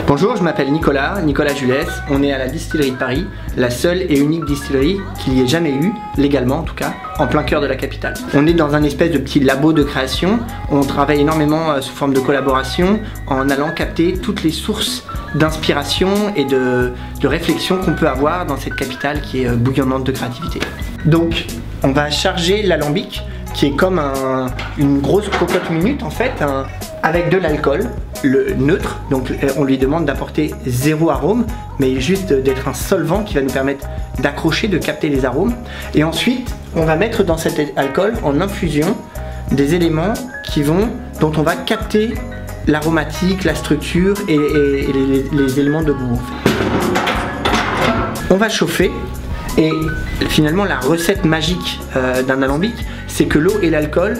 Bonjour, je m'appelle Nicolas Julès, on est à la distillerie de Paris, la seule et unique distillerie qu'il y ait jamais eu, légalement en tout cas, en plein cœur de la capitale. On est dans un espèce de petit labo de création, on travaille énormément sous forme de collaboration en allant capter toutes les sources d'inspiration et de réflexion qu'on peut avoir dans cette capitale qui est bouillonnante de créativité. Donc on va charger l'alambic qui est comme une grosse cocotte minute en fait, avec de l'alcool, le neutre, donc on lui demande d'apporter 0 arôme, mais juste d'être un solvant qui va nous permettre d'accrocher, de capter les arômes. Et ensuite, on va mettre dans cet alcool en infusion des éléments dont on va capter l'aromatique, la structure et les éléments de goût. En fait. On va chauffer et finalement la recette magique d'un alambic, c'est que l'eau et l'alcool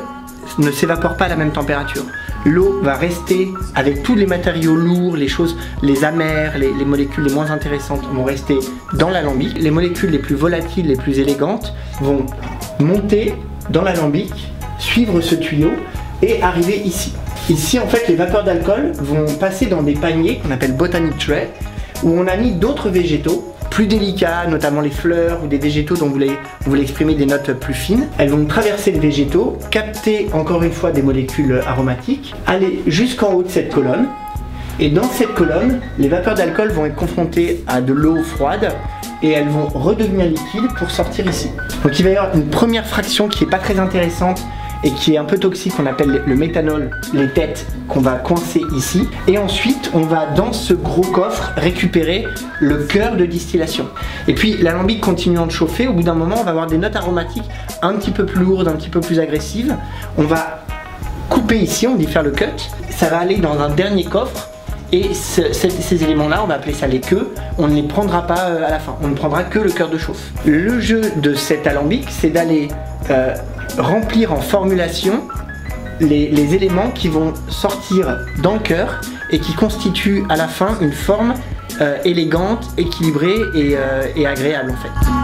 ne s'évaporent pas à la même température. L'eau va rester avec tous les matériaux lourds, les choses, les amers, les molécules les moins intéressantes vont rester dans l'alambic. Les molécules les plus volatiles, les plus élégantes vont monter dans l'alambic, suivre ce tuyau et arriver ici. Ici en fait les vapeurs d'alcool vont passer dans des paniers qu'on appelle botanic tray où on a mis d'autres végétaux plus délicats, notamment les fleurs ou des végétaux dont vous voulez exprimer des notes plus fines. Elles vont traverser les végétaux, capter encore une fois des molécules aromatiques, aller jusqu'en haut de cette colonne. Et dans cette colonne, les vapeurs d'alcool vont être confrontées à de l'eau froide et elles vont redevenir liquides pour sortir ici. Donc il va y avoir une première fraction qui n'est pas très intéressante et qui est un peu toxique, qu'on appelle le méthanol, les têtes qu'on va coincer ici. Et ensuite, on va dans ce gros coffre récupérer le cœur de distillation. Et puis l'alambic continuant de chauffer, au bout d'un moment, on va avoir des notes aromatiques un petit peu plus lourdes, un petit peu plus agressives. On va couper ici, on dit faire le cut. Ça va aller dans un dernier coffre. Et ces éléments-là, on va appeler ça les queues, on ne les prendra pas à la fin, on ne prendra que le cœur de chauffe. Le jeu de cet alambic, c'est d'aller remplir en formulation les éléments qui vont sortir dans le cœur et qui constituent à la fin une forme élégante, équilibrée et agréable en fait.